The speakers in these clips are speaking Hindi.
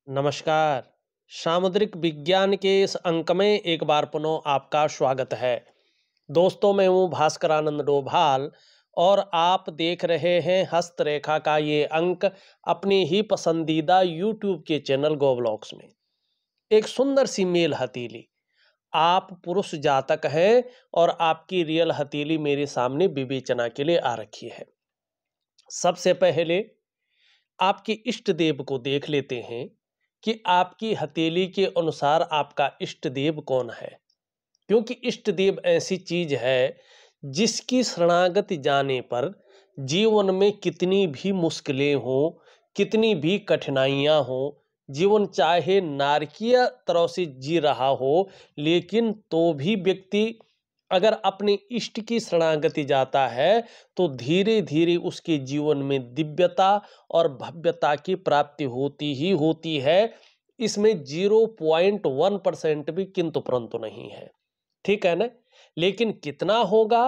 नमस्कार। सामुद्रिक विज्ञान के इस अंक में एक बार पुनः आपका स्वागत है। दोस्तों, मैं हूँ भास्कर आनंद डोभाल और आप देख रहे हैं हस्तरेखा का ये अंक अपनी ही पसंदीदा यूट्यूब के चैनल गोब्लॉक्स में। एक सुंदर सी मेल हथेली। आप पुरुष जातक हैं और आपकी रियल हथेली मेरे सामने विवेचना के लिए आ रखी है। सबसे पहले आपके इष्ट देव को देख लेते हैं कि आपकी हथेली के अनुसार आपका इष्ट देव कौन है। क्योंकि इष्ट देव ऐसी चीज है जिसकी शरणागति जाने पर जीवन में कितनी भी मुश्किलें हो, कितनी भी कठिनाइयां हो, जीवन चाहे नारकीय तरह से जी रहा हो, लेकिन तो भी व्यक्ति अगर अपने इष्ट की शरणागति जाता है तो धीरे धीरे उसके जीवन में दिव्यता और भव्यता की प्राप्ति होती ही होती है। इसमें 0.1% भी किंतु परंतु नहीं है। ठीक है ना। लेकिन कितना होगा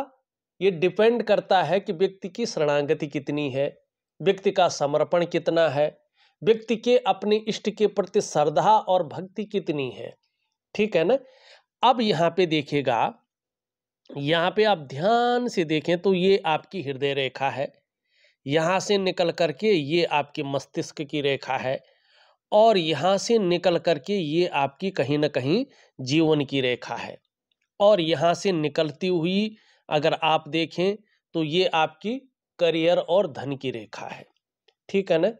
ये डिपेंड करता है कि व्यक्ति की शरणागति कितनी है, व्यक्ति का समर्पण कितना है, व्यक्ति के अपने इष्ट के प्रति श्रद्धा और भक्ति कितनी है। ठीक है ना। अब यहाँ पे देखिएगा, यहाँ पे आप ध्यान से देखें तो ये आपकी हृदय रेखा है, यहाँ से निकल करके ये आपके मस्तिष्क की रेखा है और यहाँ से निकल करके ये आपकी कहीं ना कहीं जीवन की रेखा है और यहाँ से निकलती हुई अगर आप देखें तो ये आपकी करियर और धन की रेखा है। ठीक है ना।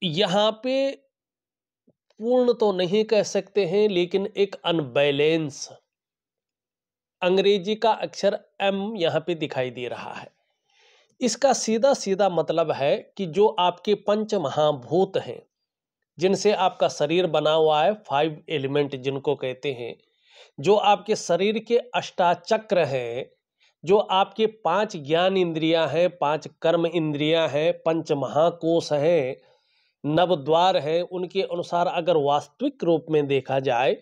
यहाँ पे पूर्ण तो नहीं कह सकते हैं, लेकिन एक अनबैलेंस अंग्रेजी का अक्षर एम यहाँ पे दिखाई दे रहा है। इसका सीधा सीधा मतलब है कि जो आपके पंच महाभूत हैं जिनसे आपका शरीर बना हुआ है, 5 एलिमेंट जिनको कहते हैं, जो आपके शरीर के अष्टाचक्र हैं, जो आपके 5 ज्ञान इंद्रियां हैं, 5 कर्म इंद्रियां हैं, पंच महाकोश हैं, नवद्वार हैं, उनके अनुसार अगर वास्तविक रूप में देखा जाए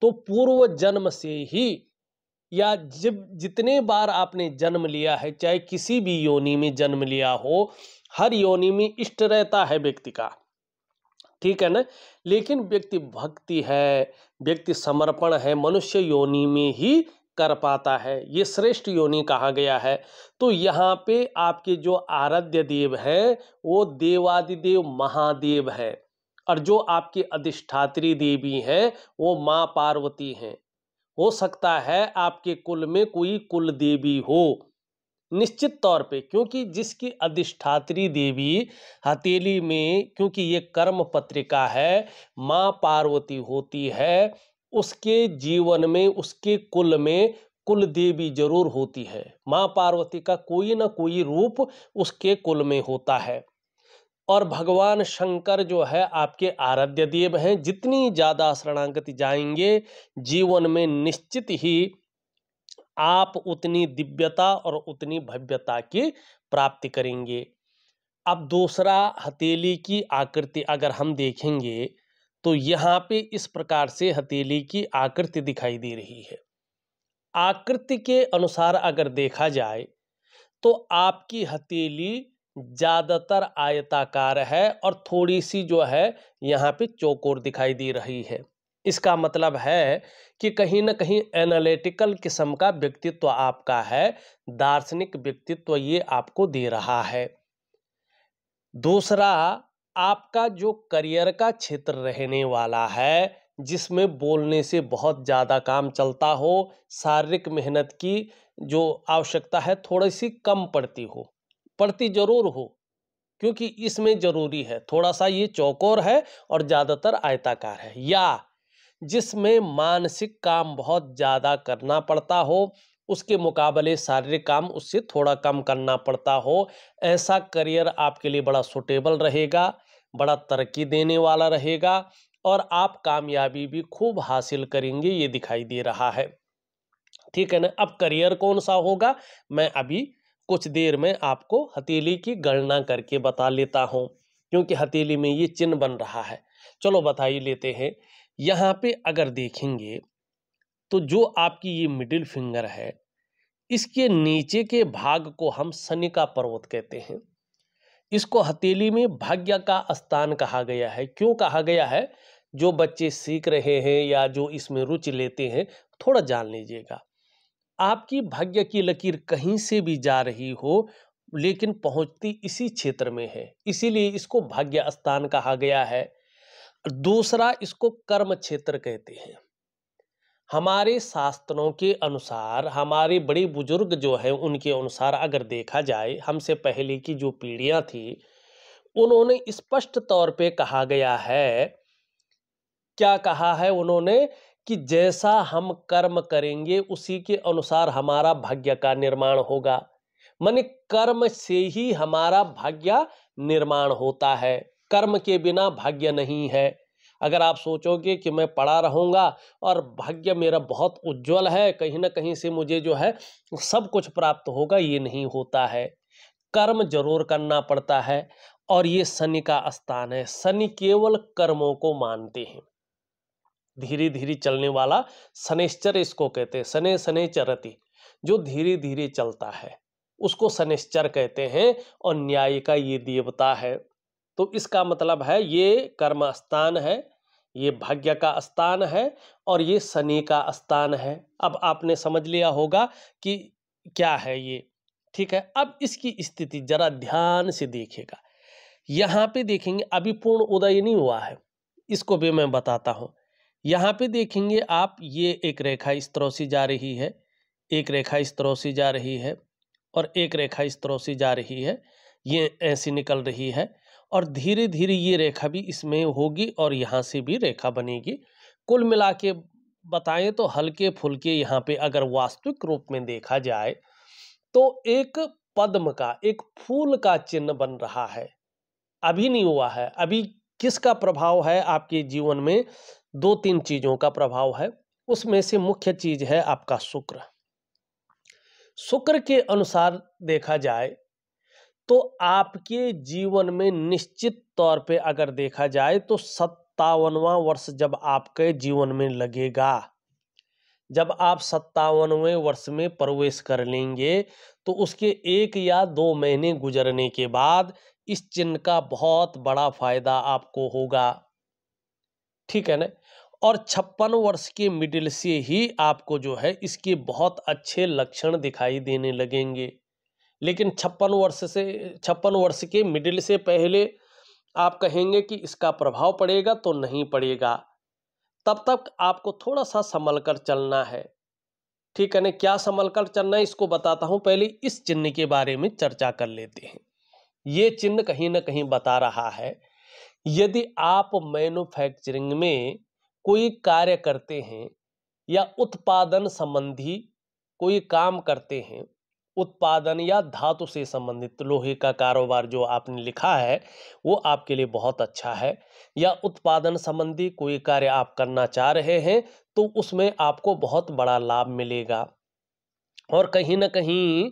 तो पूर्व जन्म से ही या जब जितने बार आपने जन्म लिया है, चाहे किसी भी योनि में जन्म लिया हो, हर योनि में इष्ट रहता है व्यक्ति का। ठीक है ना। लेकिन व्यक्ति भक्ति है, व्यक्ति समर्पण है, मनुष्य योनि में ही कर पाता है, ये श्रेष्ठ योनि कहा गया है। तो यहाँ पे आपके जो आराध्य देव हैं वो देवादिदेव महादेव हैं और जो आपकी अधिष्ठात्री देवी हैं वो माँ पार्वती हैं। हो सकता है आपके कुल में कोई कुल देवी हो, निश्चित तौर पे, क्योंकि जिसकी अधिष्ठात्री देवी हथेली में, क्योंकि ये कर्म पत्रिका है, माँ पार्वती होती है, उसके जीवन में, उसके कुल में कुल देवी जरूर होती है। माँ पार्वती का कोई ना कोई रूप उसके कुल में होता है और भगवान शंकर जो है आपके आराध्य देव हैं। जितनी ज्यादा शरणागति जाएंगे जीवन में निश्चित ही आप उतनी दिव्यता और उतनी भव्यता की प्राप्ति करेंगे। अब दूसरा, हथेली की आकृति अगर हम देखेंगे तो यहाँ पे इस प्रकार से हथेली की आकृति दिखाई दे रही है। आकृति के अनुसार अगर देखा जाए तो आपकी हथेली ज्यादातर आयताकार है और थोड़ी सी जो है यहाँ पे चौकोर दिखाई दे रही है। इसका मतलब है कि कहीं ना कहीं एनालिटिकल किस्म का व्यक्तित्व आपका है, दार्शनिक व्यक्तित्व ये आपको दे रहा है। दूसरा, आपका जो करियर का क्षेत्र रहने वाला है, जिसमें बोलने से बहुत ज़्यादा काम चलता हो, शारीरिक मेहनत की जो आवश्यकता है थोड़ी सी कम पड़ती हो, पड़ती जरूर हो, क्योंकि इसमें जरूरी है, थोड़ा सा ये चौकोर है और ज़्यादातर आयताकार है, या जिसमें मानसिक काम बहुत ज़्यादा करना पड़ता हो, उसके मुकाबले शारीरिक काम उससे थोड़ा कम करना पड़ता हो, ऐसा करियर आपके लिए बड़ा सुटेबल रहेगा, बड़ा तरक्की देने वाला रहेगा और आप कामयाबी भी खूब हासिल करेंगे, ये दिखाई दे रहा है। ठीक है ना। अब करियर कौन सा होगा मैं अभी कुछ देर में आपको हथेली की गणना करके बता लेता हूं, क्योंकि हथेली में ये चिन्ह बन रहा है। चलो बता ही लेते हैं। यहाँ पे अगर देखेंगे तो जो आपकी ये मिडिल फिंगर है, इसके नीचे के भाग को हम शनि का पर्वत कहते हैं। इसको हथेली में भाग्य का स्थान कहा गया है। क्यों कहा गया है? जो बच्चे सीख रहे हैं या जो इसमें रुचि लेते हैं, थोड़ा जान लीजिएगा। आपकी भाग्य की लकीर कहीं से भी जा रही हो, लेकिन पहुंचती इसी क्षेत्र में है, इसीलिए इसको भाग्य स्थान कहा गया है। दूसरा, इसको कर्म क्षेत्र कहते हैं। हमारे शास्त्रों के अनुसार, हमारे बड़े बुजुर्ग जो हैं उनके अनुसार अगर देखा जाए, हमसे पहले की जो पीढ़ियां थी, उन्होंने स्पष्ट तौर पे कहा गया है, क्या कहा है उन्होंने, कि जैसा हम कर्म करेंगे उसी के अनुसार हमारा भाग्य का निर्माण होगा। माने कर्म से ही हमारा भाग्य निर्माण होता है, कर्म के बिना भाग्य नहीं है। अगर आप सोचोगे कि मैं पढ़ा रहूंगा और भाग्य मेरा बहुत उज्जवल है, कहीं ना कहीं से मुझे जो है सब कुछ प्राप्त होगा, ये नहीं होता है। कर्म जरूर करना पड़ता है। और ये शनि का स्थान है। शनि केवल कर्मों को मानते हैं, धीरे धीरे चलने वाला शनैश्चर इसको कहते हैं। शनै शनै चरति, जो धीरे धीरे चलता है उसको शनैश्चर कहते हैं। और न्याय का ये देवता है। तो इसका मतलब है ये कर्म स्थान है, ये भाग्य का स्थान है और ये शनि का स्थान है। अब आपने समझ लिया होगा कि क्या है ये। ठीक है, अब इसकी स्थिति जरा ध्यान से देखिएगा। यहाँ पे देखेंगे अभी पूर्ण उदय नहीं हुआ है, इसको भी मैं बताता हूँ। यहाँ पे देखेंगे आप, ये एक रेखा इस तरह से जा रही है, एक रेखा इस तरह से जा रही है और एक रेखा इस तरह से जा रही है, ये ऐसी निकल रही है और धीरे धीरे ये रेखा भी इसमें होगी और यहाँ से भी रेखा बनेगी। कुल मिला के बताएं तो हल्के फुल्के यहाँ पे अगर वास्तविक रूप में देखा जाए तो एक पद्म का, एक फूल का चिन्ह बन रहा है। अभी नहीं हुआ है। अभी किसका प्रभाव है आपके जीवन में? दो तीन चीजों का प्रभाव है। उसमें से मुख्य चीज है आपका शुक्र। शुक्र के अनुसार देखा जाए तो आपके जीवन में निश्चित तौर पे अगर देखा जाए तो 57वां वर्ष जब आपके जीवन में लगेगा, जब आप 57वें वर्ष में प्रवेश कर लेंगे तो उसके 1 या 2 महीने गुजरने के बाद इस चिन्ह का बहुत बड़ा फायदा आपको होगा। ठीक है ना? और 56 वर्ष के मिडिल से ही आपको जो है इसके बहुत अच्छे लक्षण दिखाई देने लगेंगे। लेकिन 56 वर्ष के मिडिल से पहले आप कहेंगे कि इसका प्रभाव पड़ेगा, तो नहीं पड़ेगा। तब तक आपको थोड़ा सा संभल कर चलना है। ठीक है ना? क्या संभल कर चलना है इसको बताता हूं। पहले इस चिन्ह के बारे में चर्चा कर लेते हैं। ये चिन्ह कहीं ना कहीं बता रहा है, यदि आप मैन्युफैक्चरिंग में कोई कार्य करते हैं या उत्पादन संबंधी कोई काम करते हैं, उत्पादन या धातु से संबंधित लोहे का कारोबार जो आपने लिखा है वो आपके लिए बहुत अच्छा है, या उत्पादन संबंधी कोई कार्य आप करना चाह रहे हैं तो उसमें आपको बहुत बड़ा लाभ मिलेगा। और कहीं ना कहीं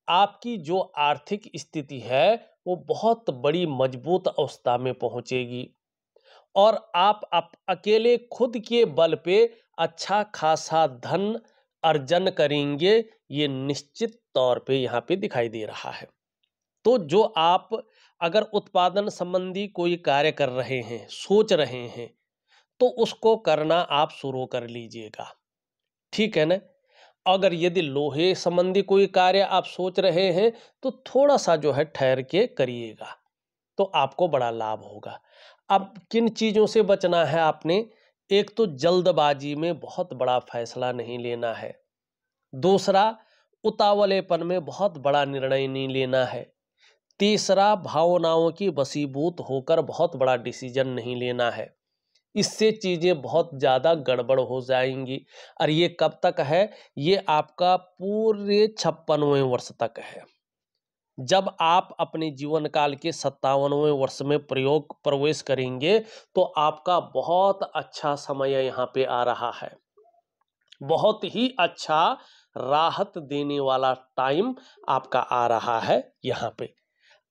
आपकी जो आर्थिक स्थिति है वो बहुत बड़ी मजबूत अवस्था में पहुंचेगी और आप अकेले खुद के बल पे अच्छा खासा धन अर्जन करेंगे, ये निश्चित तौर पे यहाँ पे दिखाई दे रहा है। तो जो आप अगर उत्पादन संबंधी कोई कार्य कर रहे हैं, सोच रहे हैं, तो उसको करना आप शुरू कर लीजिएगा। ठीक है ना? अगर यदि लोहे संबंधी कोई कार्य आप सोच रहे हैं तो थोड़ा सा जो है ठहर के करिएगा, तो आपको बड़ा लाभ होगा। अब किन चीज़ों से बचना है आपने? एक तो जल्दबाजी में बहुत बड़ा फैसला नहीं लेना है। दूसरा, उतावलेपन में बहुत बड़ा निर्णय नहीं लेना है। तीसरा, भावनाओं की वशीभूत होकर बहुत बड़ा डिसीजन नहीं लेना है। इससे चीज़ें बहुत ज़्यादा गड़बड़ हो जाएंगी। और ये कब तक है? ये आपका पूरे 56वें वर्ष तक है। जब आप अपने जीवन काल के 57वें वर्ष में प्रवेश करेंगे तो आपका बहुत अच्छा समय यहाँ पे आ रहा है, बहुत ही अच्छा राहत देने वाला टाइम आपका आ रहा है यहाँ पे।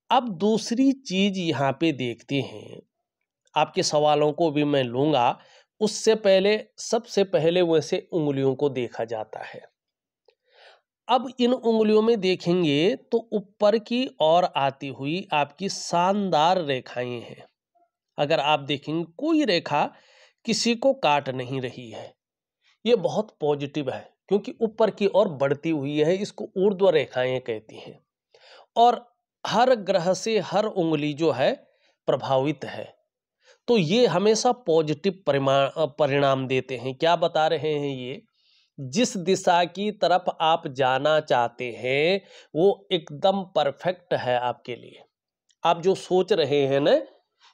अब दूसरी चीज यहाँ पे देखते हैं, आपके सवालों को भी मैं लूंगा, उससे पहले सबसे पहले वैसे उंगलियों को देखा जाता है। अब इन उंगलियों में देखेंगे तो ऊपर की ओर आती हुई आपकी शानदार रेखाएं हैं। अगर आप देखेंगे कोई रेखा किसी को काट नहीं रही है, ये बहुत पॉजिटिव है क्योंकि ऊपर की ओर बढ़ती हुई है, इसको ऊर्ध्व रेखाएं कहती हैं। और हर ग्रह से हर उंगली जो है प्रभावित है, तो ये हमेशा पॉजिटिव परिणाम देते हैं। क्या बता रहे हैं ये? जिस दिशा की तरफ आप जाना चाहते हैं वो एकदम परफेक्ट है आपके लिए। आप जो सोच रहे हैं ना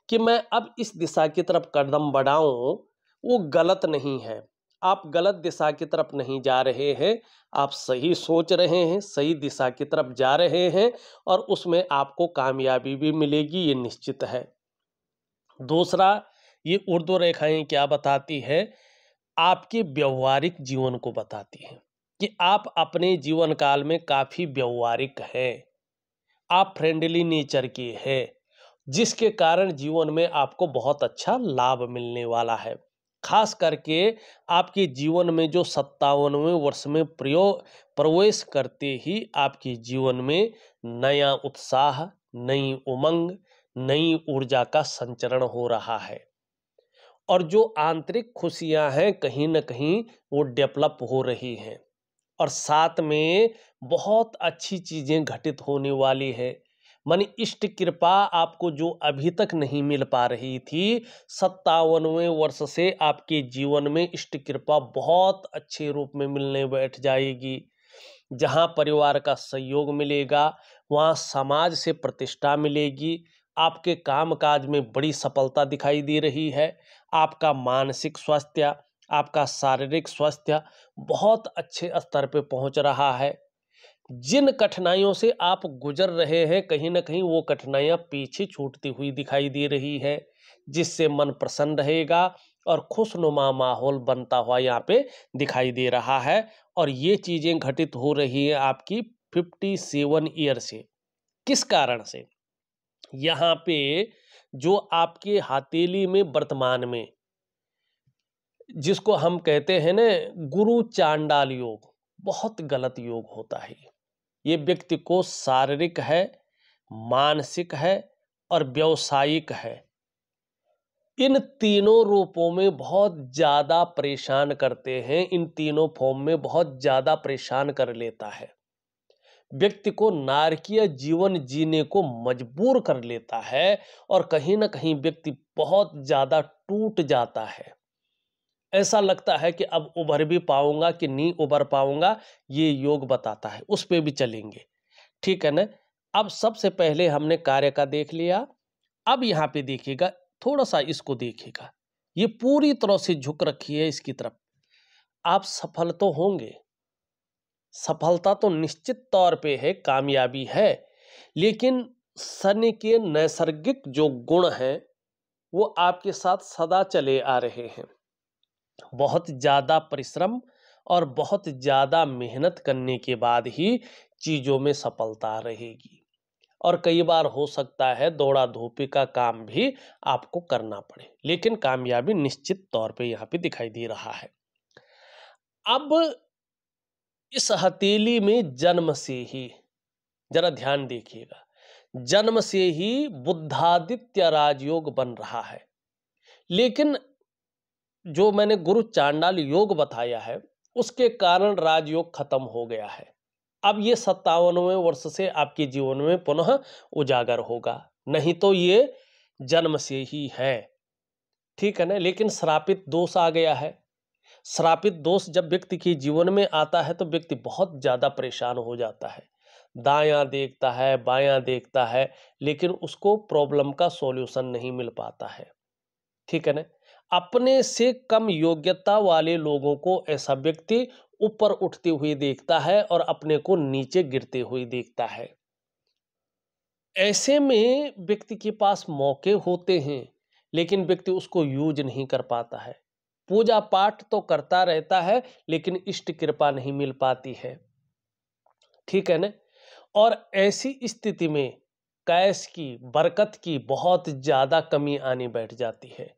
कि मैं अब इस दिशा की तरफ कदम बढ़ाऊं, वो गलत नहीं है। आप गलत दिशा की तरफ नहीं जा रहे हैं, आप सही सोच रहे हैं, सही दिशा की तरफ जा रहे हैं और उसमें आपको कामयाबी भी मिलेगी, ये निश्चित है। दूसरा, ये ऊर्ध्व रेखाएं क्या बताती है? आपके व्यवहारिक जीवन को बताती हैं कि आप अपने जीवन काल में काफी व्यवहारिक हैं, आप फ्रेंडली नेचर के हैं, जिसके कारण जीवन में आपको बहुत अच्छा लाभ मिलने वाला है। खास करके आपके जीवन में जो 57वें वर्ष में प्रवेश करते ही आपके जीवन में नया उत्साह, नई उमंग, नई ऊर्जा का संचरण हो रहा है और जो आंतरिक खुशियां हैं कहीं ना कहीं वो डेवलप हो रही हैं और साथ में बहुत अच्छी चीजें घटित होने वाली है। मानी इष्ट कृपा आपको जो अभी तक नहीं मिल पा रही थी, 57वें वर्ष से आपके जीवन में इष्ट कृपा बहुत अच्छे रूप में मिलने बैठ जाएगी। जहां परिवार का सहयोग मिलेगा, वहां समाज से प्रतिष्ठा मिलेगी, आपके कामकाज में बड़ी सफलता दिखाई दे रही है, आपका मानसिक स्वास्थ्य, आपका शारीरिक स्वास्थ्य बहुत अच्छे स्तर पे पहुंच रहा है। जिन कठिनाइयों से आप गुजर रहे हैं कहीं ना कहीं वो कठिनाइयां पीछे छूटती हुई दिखाई दे रही है, जिससे मन प्रसन्न रहेगा और खुशनुमा माहौल बनता हुआ यहाँ पे दिखाई दे रहा है। और ये चीजें घटित हो रही है आपकी 57 ईयर से। किस कारण से? यहाँ पे जो आपके हथेली में वर्तमान में जिसको हम कहते हैं ना गुरु चांडाल योग, बहुत गलत योग होता है। ये व्यक्ति को शारीरिक है, मानसिक है और व्यावसायिक है, इन तीनों रूपों में बहुत ज्यादा परेशान करते हैं, इन तीनों फॉर्म में बहुत ज्यादा परेशान कर लेता है। व्यक्ति को नारकीय जीवन जीने को मजबूर कर लेता है और कहीं ना कहीं व्यक्ति बहुत ज्यादा टूट जाता है। ऐसा लगता है कि अब उभर भी पाऊंगा कि नहीं उभर पाऊंगा, ये योग बताता है। उस पे भी चलेंगे, ठीक है ना। अब सबसे पहले हमने कार्य का देख लिया, अब यहाँ पे देखिएगा, थोड़ा सा इसको देखिएगा, ये पूरी तरह से झुक रखी है इसकी तरफ। आप सफल तो होंगे, सफलता तो निश्चित तौर पे है, कामयाबी है, लेकिन शनि के नैसर्गिक जो गुण हैं वो आपके साथ सदा चले आ रहे हैं। बहुत ज़्यादा परिश्रम और बहुत ज़्यादा मेहनत करने के बाद ही चीज़ों में सफलता रहेगी और कई बार हो सकता है दौड़ा धूपी का काम भी आपको करना पड़े, लेकिन कामयाबी निश्चित तौर पे यहाँ पे दिखाई दे रहा है। अब इस हथेली में जन्म से ही, जरा ध्यान देखिएगा, जन्म से ही बुद्धादित्य राजयोग बन रहा है, लेकिन जो मैंने गुरु चांडाल योग बताया है उसके कारण राजयोग खत्म हो गया है। अब ये 57वें वर्ष से आपके जीवन में पुनः उजागर होगा, नहीं तो ये जन्म से ही है, ठीक है ना। लेकिन श्रापित दोष आ गया है। श्रापित दोष जब व्यक्ति के जीवन में आता है तो व्यक्ति बहुत ज्यादा परेशान हो जाता है, दायां देखता है बायां देखता है, लेकिन उसको प्रॉब्लम का सॉल्यूशन नहीं मिल पाता है, ठीक है ना। अपने से कम योग्यता वाले लोगों को ऐसा व्यक्ति ऊपर उठते हुए देखता है और अपने को नीचे गिरते हुए देखता है। ऐसे में व्यक्ति के पास मौके होते हैं लेकिन व्यक्ति उसको यूज नहीं कर पाता है। पूजा पाठ तो करता रहता है लेकिन इष्ट कृपा नहीं मिल पाती है, ठीक है ना। और ऐसी स्थिति में कैश की बरकत की बहुत ज्यादा कमी आने बैठ जाती है।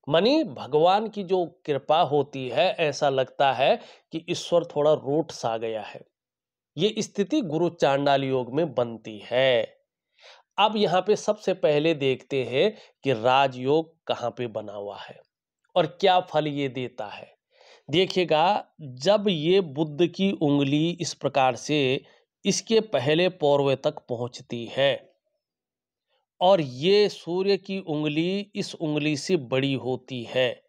मानी भगवान की जो कृपा होती है, ऐसा लगता है कि ईश्वर थोड़ा रूठ सा गया है। ये स्थिति गुरु चांडाल योग में बनती है। अब यहाँ पे सबसे पहले देखते हैं कि राजयोग कहाँ पे बना हुआ है और क्या फल ये देता है। देखिएगा, जब ये बुध की उंगली इस प्रकार से इसके पहले पौरवे तक पहुंचती है और ये सूर्य की उंगली इस उंगली से बड़ी होती है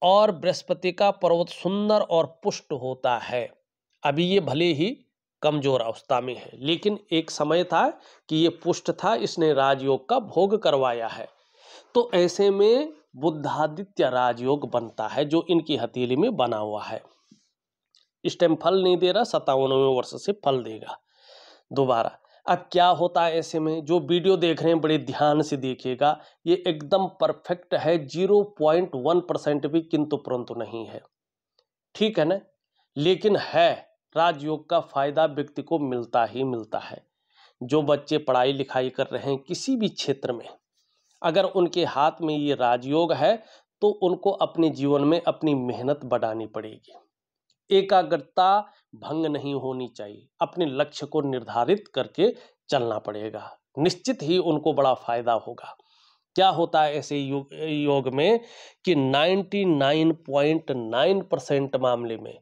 और बृहस्पति का पर्वत सुंदर और पुष्ट होता है। अभी ये भले ही कमजोर अवस्था में है, लेकिन एक समय था कि ये पुष्ट था, इसने राजयोग का भोग करवाया है। तो ऐसे में बुद्धादित्य राजयोग बनता है जो इनकी हथेली में बना हुआ है। इस टाइम फल नहीं दे रहा, 57वें वर्ष से फल देगा दोबारा। अब क्या होता है ऐसे में, जो वीडियो देख रहे हैं बड़े ध्यान से देखिएगा, ये एकदम परफेक्ट है, 0.1% भी किंतु परंतु नहीं है, ठीक है ना। लेकिन है, राजयोग का फायदा व्यक्ति को मिलता ही मिलता है। जो बच्चे पढ़ाई लिखाई कर रहे हैं किसी भी क्षेत्र में, अगर उनके हाथ में ये राजयोग है तो उनको अपने जीवन में अपनी मेहनत बढ़ानी पड़ेगी, एकाग्रता भंग नहीं होनी चाहिए, अपने लक्ष्य को निर्धारित करके चलना पड़ेगा, निश्चित ही उनको बड़ा फायदा होगा। क्या होता है ऐसे योग में कि 99.9% मामले में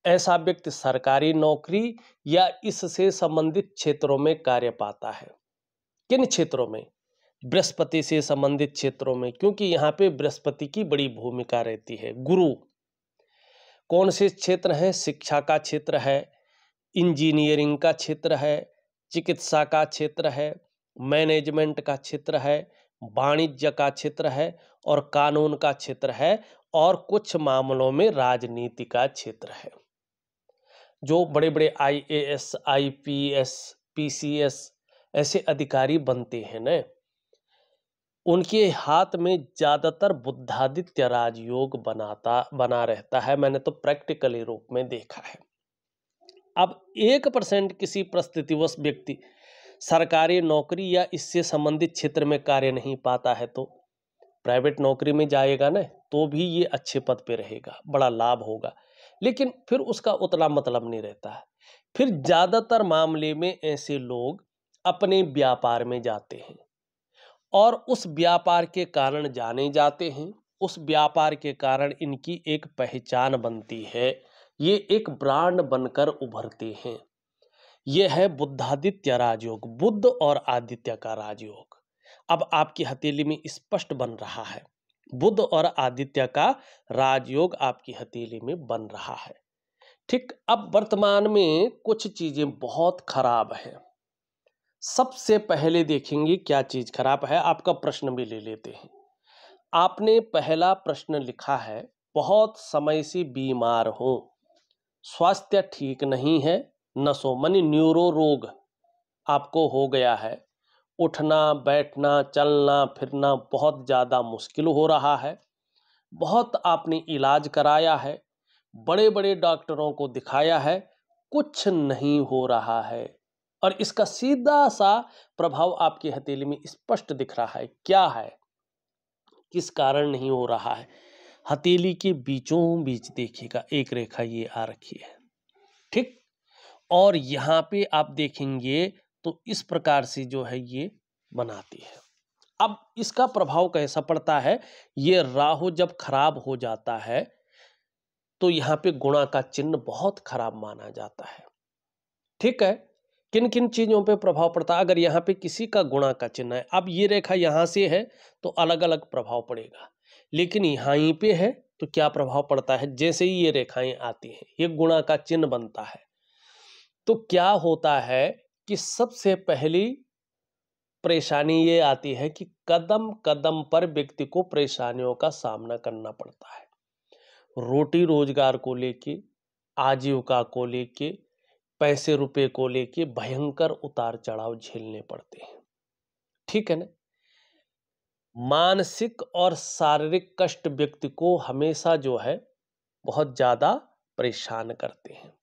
ऐसा व्यक्ति सरकारी नौकरी या इससे संबंधित क्षेत्रों में कार्य पाता है। किन क्षेत्रों में? बृहस्पति से संबंधित क्षेत्रों में, क्योंकि यहाँ पे बृहस्पति की बड़ी भूमिका रहती है। गुरु कौन से क्षेत्र हैं? शिक्षा का क्षेत्र है, इंजीनियरिंग का क्षेत्र है, चिकित्सा का क्षेत्र है, मैनेजमेंट का क्षेत्र है, वाणिज्य का क्षेत्र है और कानून का क्षेत्र है और कुछ मामलों में राजनीति का क्षेत्र है। जो बड़े बड़े IAS, IPS, PCS ऐसे अधिकारी बनते हैं न, उनके हाथ में ज्यादातर बुद्धादित्य राजयोग बना रहता है। मैंने तो प्रैक्टिकली रूप में देखा है। अब 1% किसी परिस्थितिवश व्यक्ति सरकारी नौकरी या इससे संबंधित क्षेत्र में कार्य नहीं पाता है तो प्राइवेट नौकरी में जाएगा ना, तो भी ये अच्छे पद पे रहेगा, बड़ा लाभ होगा, लेकिन फिर उसका उतना मतलब नहीं रहता है। फिर ज्यादातर मामले में ऐसे लोग अपने व्यापार में जाते हैं और उस व्यापार के कारण जाने जाते हैं, उस व्यापार के कारण इनकी एक पहचान बनती है, ये एक ब्रांड बनकर उभरते हैं। यह है बुद्धादित्य राजयोग, बुद्ध और आदित्य का राजयोग। अब आपकी हथेली में स्पष्ट बन रहा है, बुद्ध और आदित्य का राजयोग आपकी हथेली में बन रहा है। ठीक, अब वर्तमान में कुछ चीजें बहुत खराब हैं। सबसे पहले देखेंगे क्या चीज खराब है, आपका प्रश्न भी ले लेते हैं। आपने पहला प्रश्न लिखा है, बहुत समय से बीमार हो, स्वास्थ्य ठीक नहीं है, नसों मानी न्यूरो रोग आपको हो गया है, उठना बैठना चलना फिरना बहुत ज़्यादा मुश्किल हो रहा है, बहुत आपने इलाज कराया है, बड़े बड़े डॉक्टरों को दिखाया है, कुछ नहीं हो रहा है और इसका सीधा सा प्रभाव आपकी हथेली में स्पष्ट दिख रहा है। क्या है, किस कारण नहीं हो रहा है? हथेली के बीचों बीच देखिएगा एक रेखा ये आ रखी है, ठीक, और यहाँ पे आप देखेंगे तो इस प्रकार से जो है ये बनाती है। अब इसका प्रभाव कैसा पड़ता है? ये राहु जब खराब हो जाता है तो यहाँ पे गुणा का चिन्ह बहुत खराब माना जाता है, ठीक है। किन किन चीजों पे प्रभाव पड़ता है? अगर यहाँ पे किसी का गुणा का चिन्ह है, अब ये रेखा यहाँ से है तो अलग अलग प्रभाव पड़ेगा, लेकिन यहाँ पे है तो क्या प्रभाव पड़ता है? जैसे ही ये रेखाएं आती हैं ये गुणा का चिन्ह बनता है, तो क्या होता है कि सबसे पहली परेशानी ये आती है कि कदम कदम पर व्यक्ति को परेशानियों का सामना करना पड़ता है। रोटी रोजगार को लेके, आजीविका को लेके, पैसे रुपए को लेके भयंकर उतार चढ़ाव झेलने पड़ते हैं, ठीक है ना। मानसिक और शारीरिक कष्ट व्यक्ति को हमेशा जो है बहुत ज्यादा परेशान करते हैं।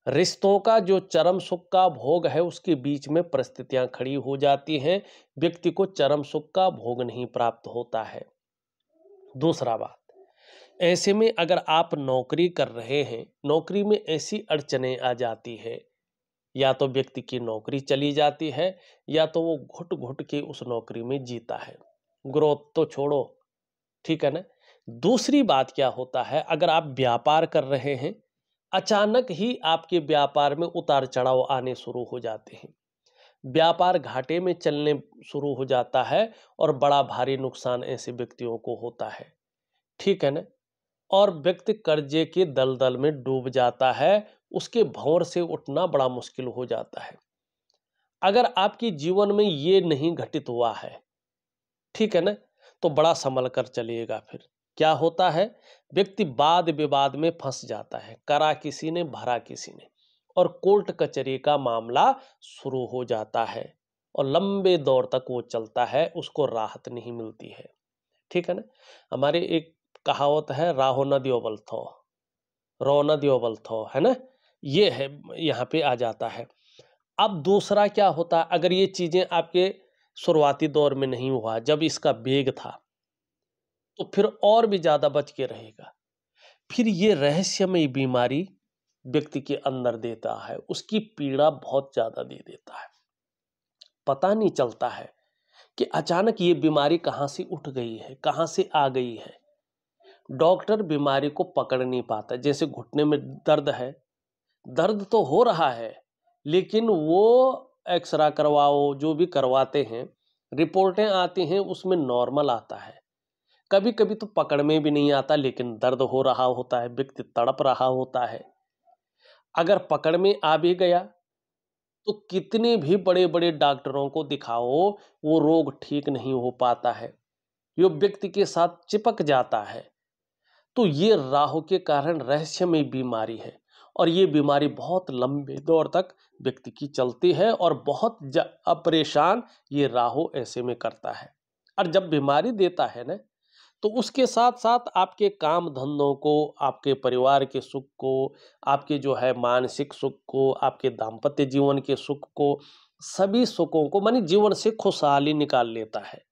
रिश्तों का जो चरम सुख का भोग है उसके बीच में परिस्थितियां खड़ी हो जाती हैं, व्यक्ति को चरम सुख का भोग नहीं प्राप्त होता है। दूसरा बात, ऐसे में अगर आप नौकरी कर रहे हैं, नौकरी में ऐसी अड़चनें आ जाती है, या तो व्यक्ति की नौकरी चली जाती है या तो वो घुट घुट के उस नौकरी में जीता है। ग्रोथ तो छोड़ो, ठीक है ना। दूसरी बात क्या होता है, अगर आप व्यापार कर रहे हैं, अचानक ही आपके व्यापार में उतार चढ़ाव आने शुरू हो जाते हैं, व्यापार घाटे में चलने शुरू हो जाता है और बड़ा भारी नुकसान ऐसे व्यक्तियों को होता है, ठीक है ना। और व्यक्ति कर्जे के दलदल में डूब जाता है, उसके भंवर से उठना बड़ा मुश्किल हो जाता है। अगर आपके जीवन में ये नहीं घटित हुआ है, ठीक है ना, तो बड़ा संभल कर चलिएगा। फिर क्या होता है, व्यक्ति वाद विवाद में फंस जाता है, करा किसी ने भरा किसी ने, और कोर्ट कचहरी का मामला शुरू हो जाता है और लंबे दौर तक वो चलता है, उसको राहत नहीं मिलती है, ठीक है ना। हमारे एक कहावत है, राहो न दियो बल थो, रो न दियो बल थो, है ना, ये है, यहाँ पे आ जाता है। अब दूसरा क्या होता है, अगर ये चीजें आपके शुरुआती दौर में नहीं हुआ, जब इसका वेग था, तो फिर और भी ज्यादा बच के रहेगा। फिर ये रहस्यमय बीमारी व्यक्ति के अंदर देता है, उसकी पीड़ा बहुत ज्यादा दे देता है, पता नहीं चलता है कि अचानक ये बीमारी कहाँ से उठ गई है, कहाँ से आ गई है। डॉक्टर बीमारी को पकड़ नहीं पाता। जैसे घुटने में दर्द है, दर्द तो हो रहा है, लेकिन वो एक्सरा करवाओ, जो भी करवाते हैं, रिपोर्टें आती हैं, उसमें नॉर्मल आता है। कभी कभी तो पकड़ में भी नहीं आता, लेकिन दर्द हो रहा होता है, व्यक्ति तड़प रहा होता है। अगर पकड़ में आ भी गया तो कितने भी बड़े बड़े डॉक्टरों को दिखाओ, वो रोग ठीक नहीं हो पाता है, यो व्यक्ति के साथ चिपक जाता है। तो ये राहु के कारण रहस्यमय बीमारी है, और ये बीमारी बहुत लंबे दौर तक व्यक्ति की चलती है, और बहुत परेशान ये राहु ऐसे में करता है। और जब बीमारी देता है ना, तो उसके साथ साथ आपके काम धंधों को, आपके परिवार के सुख को, आपके जो है मानसिक सुख को, आपके दाम्पत्य जीवन के सुख को, सभी सुखों को, मानी जीवन से खुशहाली निकाल लेता है।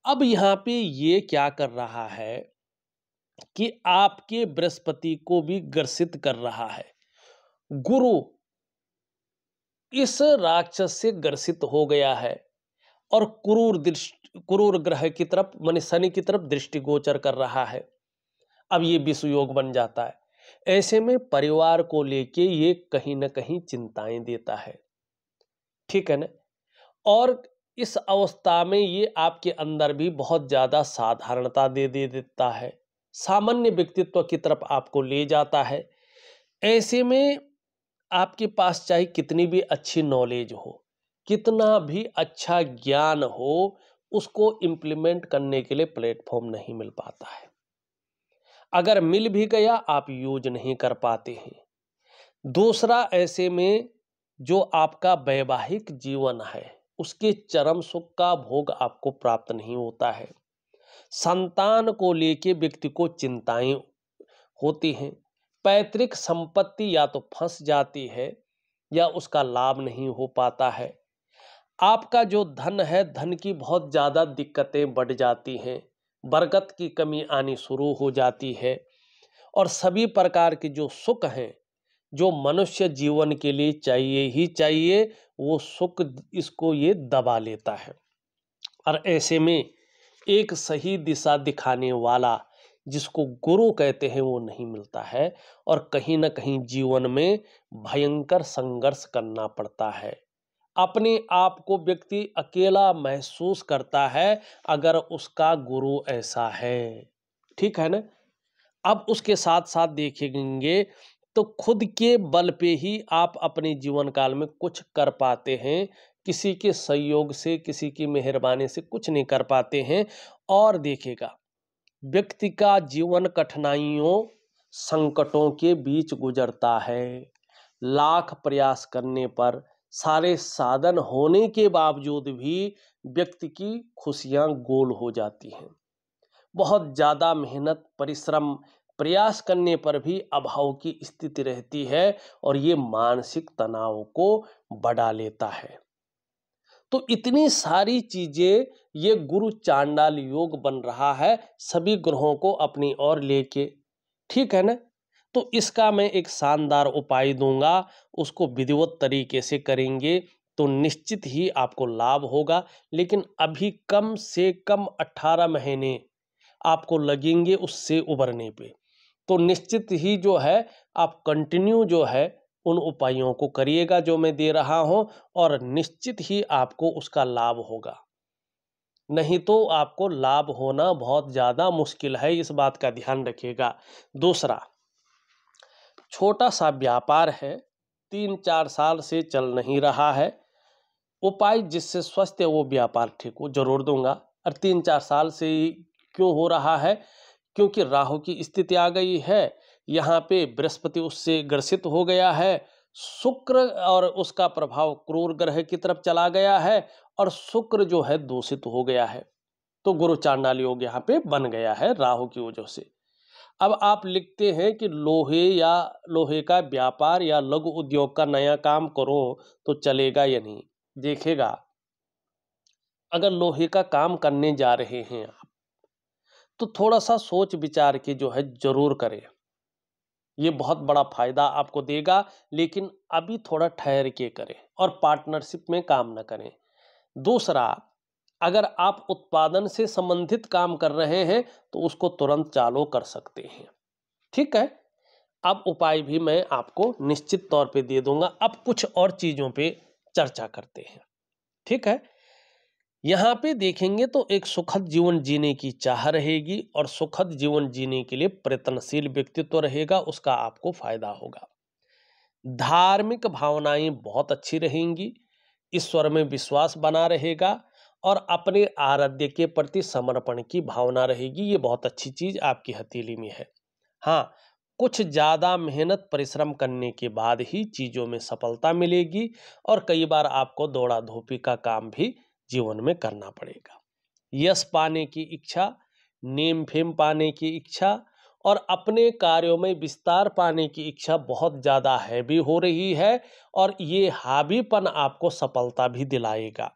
अब यहाँ पे ये क्या कर रहा है कि आपके बृहस्पति को भी ग्रसित कर रहा है। गुरु इस राक्षस से ग्रसित हो गया है और क्रूर ग्रह की तरफ, माने शनि की तरफ दृष्टिगोचर कर रहा है। अब ये विषु योग बन जाता है। ऐसे में परिवार को लेके ये कहीं ना कहीं चिंताएं देता है, ठीक है ना। और इस अवस्था में ये आपके अंदर भी बहुत ज्यादा साधारणता दे देता है, सामान्य व्यक्तित्व की तरफ आपको ले जाता है। ऐसे में आपके पास चाहे कितनी भी अच्छी नॉलेज हो, कितना भी अच्छा ज्ञान हो, उसको इम्प्लीमेंट करने के लिए प्लेटफॉर्म नहीं मिल पाता है। अगर मिल भी गया, आप यूज नहीं कर पाते हैं। दूसरा, ऐसे में जो आपका वैवाहिक जीवन है, उसके चरम सुख का भोग आपको प्राप्त नहीं होता है। संतान को लेके व्यक्ति को चिंताएं होती हैं। पैतृक संपत्ति या तो फंस जाती है या उसका लाभ नहीं हो पाता है। आपका जो धन है, धन की बहुत ज्यादा दिक्कतें बढ़ जाती हैं, बरकत की कमी आनी शुरू हो जाती है, और सभी प्रकार के जो सुख हैं, जो मनुष्य जीवन के लिए चाहिए ही चाहिए, वो सुख इसको ये दबा लेता है। और ऐसे में एक सही दिशा दिखाने वाला, जिसको गुरु कहते हैं, वो नहीं मिलता है, और कहीं ना कहीं जीवन में भयंकर संघर्ष करना पड़ता है। अपने आप को व्यक्ति अकेला महसूस करता है अगर उसका गुरु ऐसा है, ठीक है ना। अब उसके साथ साथ देखेंगे तो खुद के बल पे ही आप अपने जीवन काल में कुछ कर पाते हैं, किसी के सहयोग से, किसी की मेहरबानी से कुछ नहीं कर पाते हैं। और देखेगा, व्यक्ति का जीवन कठिनाइयों, संकटों के बीच गुजरता है। लाख प्रयास करने पर, सारे साधन होने के बावजूद भी व्यक्ति की खुशियां गोल हो जाती हैं। बहुत ज़्यादा मेहनत, परिश्रम, प्रयास करने पर भी अभाव की स्थिति रहती है, और ये मानसिक तनाव को बढ़ा लेता है। तो इतनी सारी चीजें ये गुरु चांडाल योग बन रहा है सभी ग्रहों को अपनी ओर लेके, ठीक है ना। तो इसका मैं एक शानदार उपाय दूंगा, उसको विधिवत तरीके से करेंगे तो निश्चित ही आपको लाभ होगा। लेकिन अभी कम से कम 18 महीने आपको लगेंगे उससे उबरने पे। तो निश्चित ही जो है आप कंटिन्यू जो है उन उपायों को करिएगा जो मैं दे रहा हूं, और निश्चित ही आपको उसका लाभ होगा। नहीं तो आपको लाभ होना बहुत ज़्यादा मुश्किल है, इस बात का ध्यान रखिएगा। दूसरा, छोटा सा व्यापार है, 3-4 साल से चल नहीं रहा है, उपाय जिससे स्वस्थ है वो व्यापार ठीक हो जरूर दूंगा। और 3-4 साल से क्यों हो रहा है? क्योंकि राहु की स्थिति आ गई है, यहाँ पे बृहस्पति उससे ग्रसित हो गया है, शुक्र और उसका प्रभाव क्रूर ग्रह की तरफ चला गया है, और शुक्र जो है दूषित हो गया है। तो गुरु चांडाल योग यहाँ पे बन गया है राहु की वजह से। अब आप लिखते हैं कि लोहे का व्यापार या लघु उद्योग का नया काम करो तो चलेगा या नहीं। देखिएगा, अगर लोहे का काम करने जा रहे हैं आप तो थोड़ा सा सोच विचार के जो है जरूर करें, ये बहुत बड़ा फायदा आपको देगा। लेकिन अभी थोड़ा ठहर के करें और पार्टनरशिप में काम न करें। दूसरा, अगर आप उत्पादन से संबंधित काम कर रहे हैं तो उसको तुरंत चालू कर सकते हैं, ठीक है। अब उपाय भी मैं आपको निश्चित तौर पे दे दूंगा। अब कुछ और चीजों पे चर्चा करते हैं, ठीक है। यहाँ पे देखेंगे तो एक सुखद जीवन जीने की चाह रहेगी, और सुखद जीवन जीने के लिए प्रयत्नशील व्यक्तित्व रहेगा, उसका आपको फायदा होगा। धार्मिक भावनाएं बहुत अच्छी रहेंगी, ईश्वर में विश्वास बना रहेगा, और अपने आराध्य के प्रति समर्पण की भावना रहेगी। ये बहुत अच्छी चीज आपकी हथेली में है। हाँ, कुछ ज़्यादा मेहनत परिश्रम करने के बाद ही चीज़ों में सफलता मिलेगी, और कई बार आपको दौड़ा धूपी का काम भी जीवन में करना पड़ेगा। यश पाने की इच्छा, नेम फेम पाने की इच्छा, और अपने कार्यों में विस्तार पाने की इच्छा बहुत ज़्यादा हैवी हो रही है, और ये हावीपन आपको सफलता भी दिलाएगा।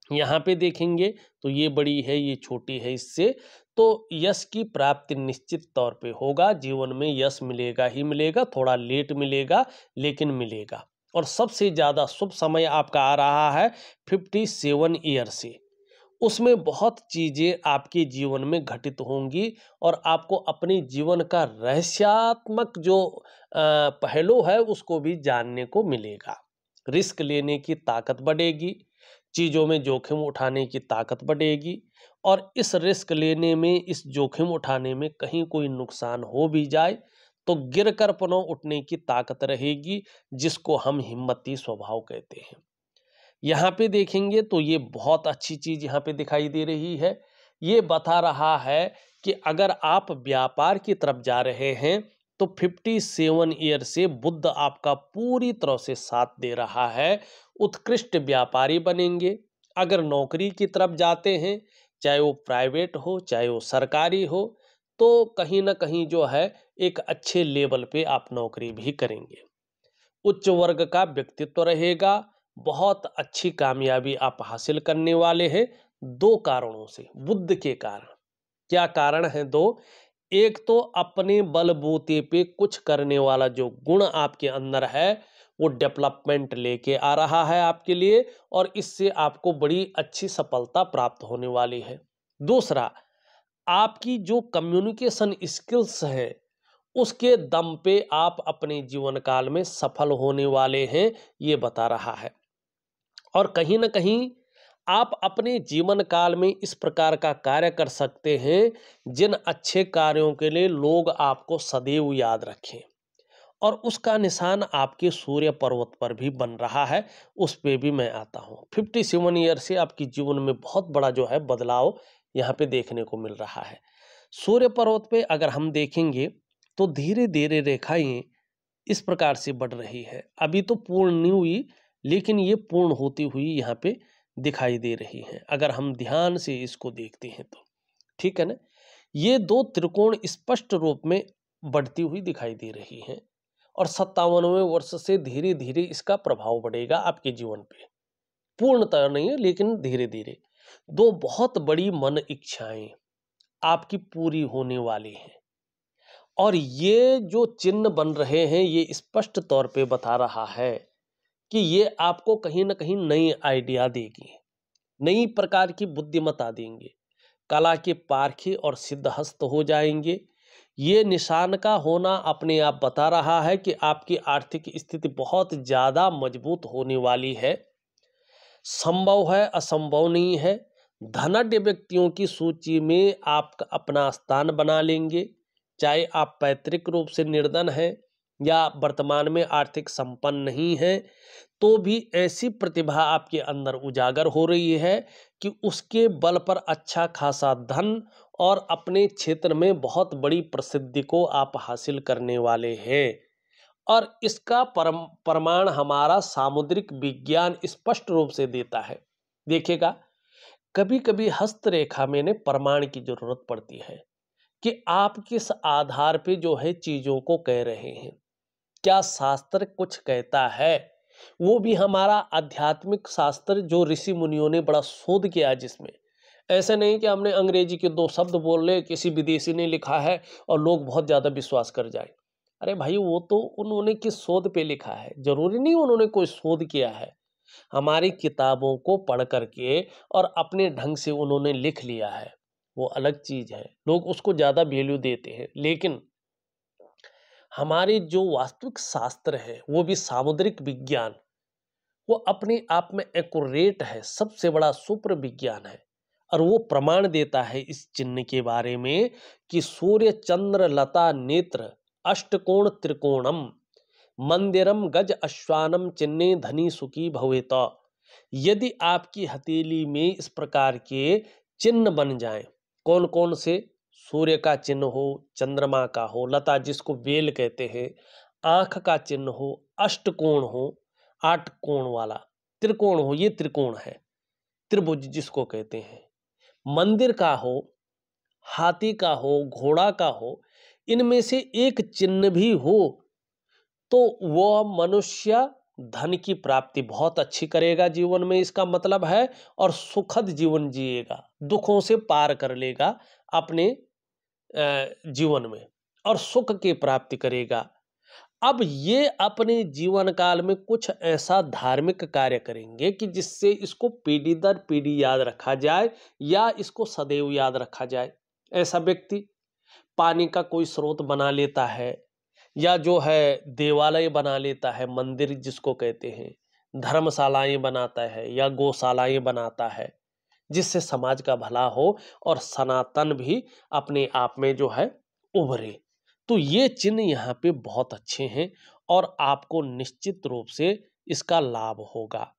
यहाँ पे देखेंगे तो ये बड़ी है, ये छोटी है, इससे तो यश की प्राप्ति निश्चित तौर पे होगा। जीवन में यश मिलेगा ही मिलेगा, थोड़ा लेट मिलेगा लेकिन मिलेगा। और सबसे ज़्यादा शुभ समय आपका आ रहा है 57 ईयर से, उसमें बहुत चीज़ें आपके जीवन में घटित होंगी, और आपको अपने जीवन का रहस्यात्मक जो पहलू है उसको भी जानने को मिलेगा। रिस्क लेने की ताकत बढ़ेगी, चीज़ों में जोखिम उठाने की ताकत बढ़ेगी, और इस रिस्क लेने में, इस जोखिम उठाने में कहीं कोई नुकसान हो भी जाए तो गिर कर पुनः उठने की ताकत रहेगी, जिसको हम हिम्मती स्वभाव कहते हैं। यहाँ पे देखेंगे तो ये बहुत अच्छी चीज़ यहाँ पे दिखाई दे रही है। ये बता रहा है कि अगर आप व्यापार की तरफ जा रहे हैं तो 57 ईयर से बुध आपका पूरी तरह से साथ दे रहा है, उत्कृष्ट व्यापारी बनेंगे। अगर नौकरी की तरफ जाते हैं, चाहे वो प्राइवेट हो चाहे वो सरकारी हो, तो कहीं ना कहीं जो है एक अच्छे लेवल पे आप नौकरी भी करेंगे। उच्च वर्ग का व्यक्तित्व रहेगा, बहुत अच्छी कामयाबी आप हासिल करने वाले हैं। 2 कारणों से, बुध के कारण। क्या कारण है 2? एक तो अपने बलबूते पे कुछ करने वाला जो गुण आपके अंदर है वो डेवलपमेंट लेके आ रहा है आपके लिए, और इससे आपको बड़ी अच्छी सफलता प्राप्त होने वाली है। दूसरा, आपकी जो कम्युनिकेशन स्किल्स है उसके दम पे आप अपने जीवन काल में सफल होने वाले हैं, ये बता रहा है। और कहीं ना कहीं आप अपने जीवन काल में इस प्रकार का कार्य कर सकते हैं जिन अच्छे कार्यों के लिए लोग आपको सदैव याद रखें, और उसका निशान आपके सूर्य पर्वत पर भी बन रहा है। उस पे भी मैं आता हूँ। 57 ईयर से आपके जीवन में बहुत बड़ा जो है बदलाव यहाँ पे देखने को मिल रहा है। सूर्य पर्वत पे अगर हम देखेंगे तो धीरे धीरे रेखाएं इस प्रकार से बढ़ रही है। अभी तो पूर्ण नहीं हुई, लेकिन ये पूर्ण होती हुई यहाँ पे दिखाई दे रही हैं, अगर हम ध्यान से इसको देखते हैं तो, ठीक है ना। ये 2 त्रिकोण स्पष्ट रूप में बढ़ती हुई दिखाई दे रही हैं, और 57वें वर्ष से धीरे धीरे इसका प्रभाव बढ़ेगा आपके जीवन पे। पूर्णतः नहीं है लेकिन धीरे धीरे 2 बहुत बड़ी मन इच्छाएं आपकी पूरी होने वाली हैं। और ये जो चिन्ह बन रहे हैं ये स्पष्ट तौर पे बता रहा है कि ये आपको कहीं ना कहीं नई आइडिया देगी, नई प्रकार की बुद्धिमत्ता देंगे, कला के पारखी और सिद्धहस्त हो जाएंगे। ये निशान का होना अपने आप बता रहा है कि आपकी आर्थिक स्थिति बहुत ज़्यादा मजबूत होने वाली है। संभव है, असंभव नहीं है। धनाढ्य व्यक्तियों की सूची में आप अपना स्थान बना लेंगे, चाहे आप पैतृक रूप से निर्धन हैं या वर्तमान में आर्थिक संपन्न नहीं हैं, तो भी ऐसी प्रतिभा आपके अंदर उजागर हो रही है कि उसके बल पर अच्छा खासा धन और अपने क्षेत्र में बहुत बड़ी प्रसिद्धि को आप हासिल करने वाले हैं। और इसका प्रमाण हमारा सामुद्रिक विज्ञान स्पष्ट रूप से देता है। देखिएगा, कभी कभी हस्तरेखा में ने प्रमाण की जरूरत पड़ती है कि आप किस आधार पे जो है चीजों को कह रहे हैं, क्या शास्त्र कुछ कहता है। वो भी हमारा आध्यात्मिक शास्त्र जो ऋषि मुनियों ने बड़ा शोध किया, जिसमें ऐसे नहीं कि हमने अंग्रेजी के 2 शब्द बोल ले, किसी विदेशी ने लिखा है और लोग बहुत ज्यादा विश्वास कर जाए। अरे भाई, वो तो उन्होंने किस शोध पे लिखा है, जरूरी नहीं उन्होंने कोई शोध किया है। हमारी किताबों को पढ़ करके और अपने ढंग से उन्होंने लिख लिया है, वो अलग चीज है, लोग उसको ज्यादा वैल्यू देते हैं। लेकिन हमारे जो वास्तविक शास्त्र है, वो भी सामुद्रिक विज्ञान, वो अपने आप में एक्यूरेट है, सबसे बड़ा सुपर विज्ञान है। और वो प्रमाण देता है इस चिन्ह के बारे में कि सूर्य चंद्र लता नेत्र अष्टकोण त्रिकोणम मंदिरम गज अश्वानम चिन्हे धनी सुखी भवेत। यदि आपकी हथेली में इस प्रकार के चिन्ह बन जाएं, कौन कौन से, सूर्य का चिन्ह हो, चंद्रमा का हो, लता जिसको वेल कहते हैं, आंख का चिन्ह हो, अष्टकोण हो, 8 कोण वाला, त्रिकोण हो, ये त्रिकोण है, त्रिभुज जिसको कहते हैं, मंदिर का हो, हाथी का हो, घोड़ा का हो, इनमें से एक चिन्ह भी हो तो वह मनुष्य धन की प्राप्ति बहुत अच्छी करेगा जीवन में, इसका मतलब है, और सुखद जीवन जिएगा, दुखों से पार कर लेगा अपने जीवन में और सुख की प्राप्ति करेगा। अब ये अपने जीवन काल में कुछ ऐसा धार्मिक कार्य करेंगे कि जिससे इसको पीढ़ी दर पीढ़ी याद रखा जाए या इसको सदैव याद रखा जाए। ऐसा व्यक्ति पानी का कोई स्रोत बना लेता है, या जो है देवालय बना लेता है, मंदिर जिसको कहते हैं, धर्मशालाएं बनाता है या गौशालाएं बनाता है, जिससे समाज का भला हो और सनातन भी अपने आप में जो है उभरे। तो ये चिन्ह यहाँ पे बहुत अच्छे हैं और आपको निश्चित रूप से इसका लाभ होगा।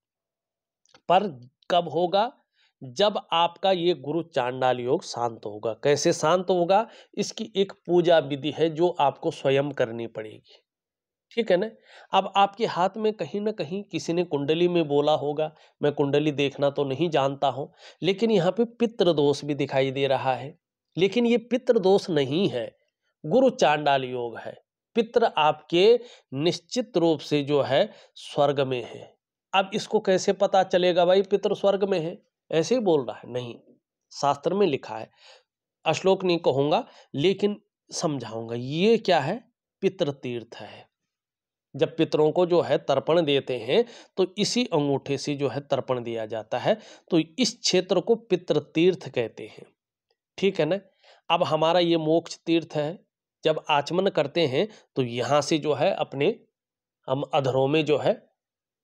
पर कब होगा? जब आपका ये गुरु चांडाल योग शांत होगा। कैसे शांत होगा? इसकी एक पूजा विधि है जो आपको स्वयं करनी पड़ेगी, ठीक है ना। अब आपके हाथ में कहीं ना कहीं किसी ने कुंडली में बोला होगा, मैं कुंडली देखना तो नहीं जानता हूं, लेकिन यहाँ पे पितृ दोष भी दिखाई दे रहा है। लेकिन ये पितृ दोष नहीं है, गुरु चांडाल योग है। पितृ आपके निश्चित रूप से जो है स्वर्ग में है। अब इसको कैसे पता चलेगा भाई पितृ स्वर्ग में है? ऐसे ही बोल रहा है? नहीं, शास्त्र में लिखा है। श्लोक नहीं कहूंगा लेकिन समझाऊंगा। ये क्या है? पितृ तीर्थ है। जब पितरों को जो है तर्पण देते हैं तो इसी अंगूठे से जो है तर्पण दिया जाता है, तो इस क्षेत्र को पितृ तीर्थ कहते हैं, ठीक है ना। अब हमारा ये मोक्ष तीर्थ है, जब आचमन करते हैं तो यहाँ से जो है अपने हम अधरों में जो है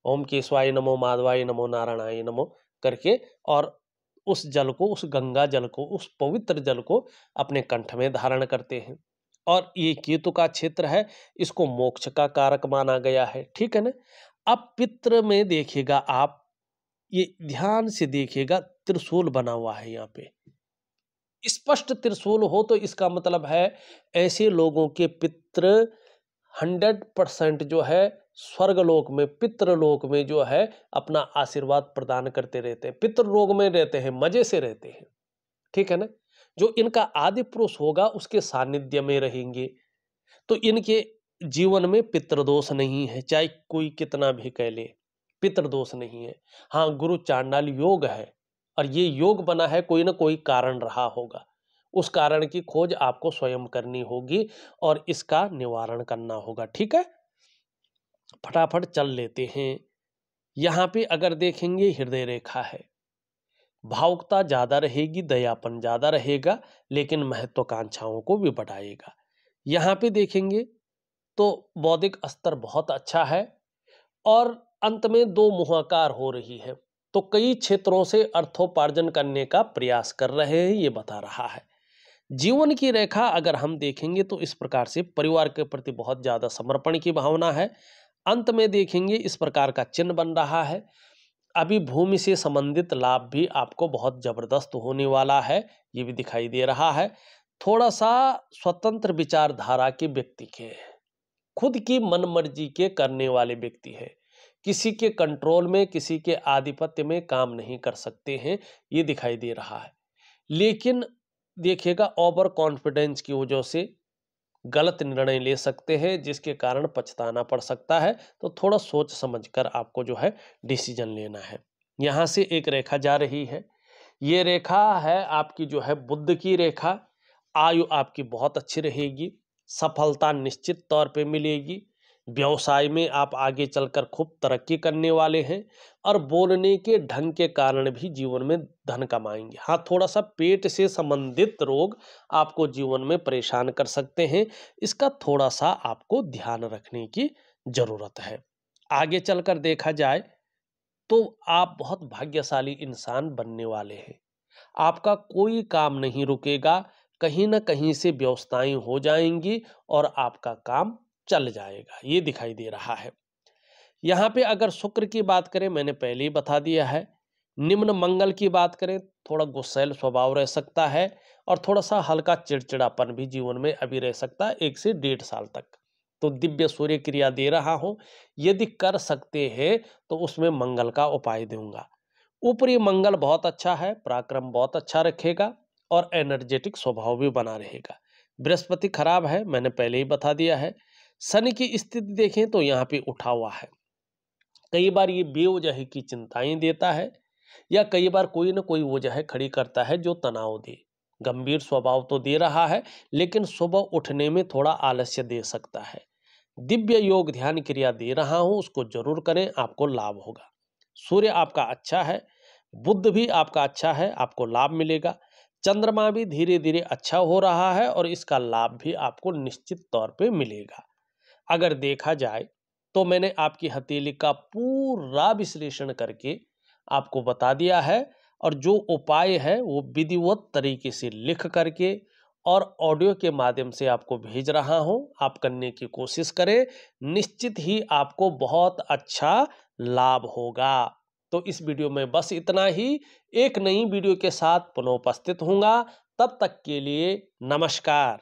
ओम केशवाय नमो, माधवाय नमो, नारायणाय नमो करके, और उस जल को, उस गंगा जल को, उस पवित्र जल को अपने कंठ में धारण करते हैं। और ये केतु का क्षेत्र है, इसको मोक्ष का कारक माना गया है, ठीक है ना। अब पितृ में देखिएगा आप, ये ध्यान से देखिएगा, त्रिशूल बना हुआ है यहाँ पे, स्पष्ट त्रिशूल हो तो इसका मतलब है ऐसे लोगों के पितृ 100% जो है स्वर्गलोक में, पितृलोक में जो है अपना आशीर्वाद प्रदान करते रहते हैं, पितृलोक में रहते हैं, मजे से रहते हैं, ठीक है ना। जो इनका आदि पुरुष होगा उसके सानिध्य में रहेंगे तो इनके जीवन में पितृदोष नहीं है, चाहे कोई कितना भी कह ले, पितृदोष नहीं है। हाँ, गुरु चांडाल योग है और ये योग बना है, कोई ना कोई कारण रहा होगा। उस कारण की खोज आपको स्वयं करनी होगी और इसका निवारण करना होगा। ठीक है, फटाफट चल लेते हैं। यहाँ पे अगर देखेंगे हृदय रेखा है, भावुकता ज़्यादा रहेगी, दयापन ज़्यादा रहेगा, लेकिन महत्वाकांक्षाओं को भी बढ़ाएगा। यहाँ पे देखेंगे तो बौद्धिक स्तर बहुत अच्छा है और अंत में दो मुहाकार हो रही है, तो कई क्षेत्रों से अर्थोपार्जन करने का प्रयास कर रहे हैं, ये बता रहा है। जीवन की रेखा अगर हम देखेंगे तो इस प्रकार से परिवार के प्रति बहुत ज़्यादा समर्पण की भावना है। अंत में देखेंगे इस प्रकार का चिन्ह बन रहा है। अभी भूमि से संबंधित लाभ भी आपको बहुत जबरदस्त होने वाला है, ये भी दिखाई दे रहा है। थोड़ा सा स्वतंत्र विचारधारा के व्यक्ति के, खुद की मनमर्जी के करने वाले व्यक्ति है, किसी के कंट्रोल में, किसी के आधिपत्य में काम नहीं कर सकते हैं, ये दिखाई दे रहा है। लेकिन देखिएगा ओवर कॉन्फिडेंस की वजह से गलत निर्णय ले सकते हैं, जिसके कारण पछताना पड़ सकता है। तो थोड़ा सोच समझकर आपको जो है डिसीजन लेना है। यहाँ से एक रेखा जा रही है, ये रेखा है आपकी जो है बुध की रेखा। आयु आपकी बहुत अच्छी रहेगी, सफलता निश्चित तौर पे मिलेगी, व्यवसाय में आप आगे चलकर खूब तरक्की करने वाले हैं और बोलने के ढंग के कारण भी जीवन में धन कमाएंगे। हाँ, थोड़ा सा पेट से संबंधित रोग आपको जीवन में परेशान कर सकते हैं, इसका थोड़ा सा आपको ध्यान रखने की जरूरत है। आगे चलकर देखा जाए तो आप बहुत भाग्यशाली इंसान बनने वाले हैं। आपका कोई काम नहीं रुकेगा, कहीं ना कहीं से व्यवस्थाएं हो जाएंगी और आपका काम चल जाएगा, ये दिखाई दे रहा है। यहाँ पे अगर शुक्र की बात करें, मैंने पहले ही बता दिया है। निम्न मंगल की बात करें, थोड़ा गुस्सैल स्वभाव रह सकता है और थोड़ा सा हल्का चिड़चिड़ापन भी जीवन में अभी रह सकता है 1 से 1.5 साल तक। तो दिव्य सूर्य क्रिया दे रहा हूं, यदि कर सकते हैं तो उसमें मंगल का उपाय दूंगा। ऊपरी मंगल बहुत अच्छा है, पराक्रम बहुत अच्छा रखेगा और एनर्जेटिक स्वभाव भी बना रहेगा। बृहस्पति खराब है, मैंने पहले ही बता दिया है। शनि की स्थिति देखें तो यहाँ पे उठा हुआ है, कई बार ये बेवजह की चिंताएं देता है या कई बार कोई ना कोई वजह खड़ी करता है जो तनाव दे। गंभीर स्वभाव तो दे रहा है, लेकिन सुबह उठने में थोड़ा आलस्य दे सकता है। दिव्य योग ध्यान क्रिया दे रहा हूं, उसको जरूर करें, आपको लाभ होगा। सूर्य आपका अच्छा है, बुध भी आपका अच्छा है, आपको लाभ मिलेगा। चंद्रमा भी धीरे धीरे अच्छा हो रहा है और इसका लाभ भी आपको निश्चित तौर पे मिलेगा। अगर देखा जाए तो मैंने आपकी हथेली का पूरा विश्लेषण करके आपको बता दिया है और जो उपाय है वो विधिवत तरीके से लिख करके और ऑडियो के माध्यम से आपको भेज रहा हूं। आप करने की कोशिश करें, निश्चित ही आपको बहुत अच्छा लाभ होगा। तो इस वीडियो में बस इतना ही। एक नई वीडियो के साथ पुनः उपस्थित होऊंगा, तब तक के लिए नमस्कार।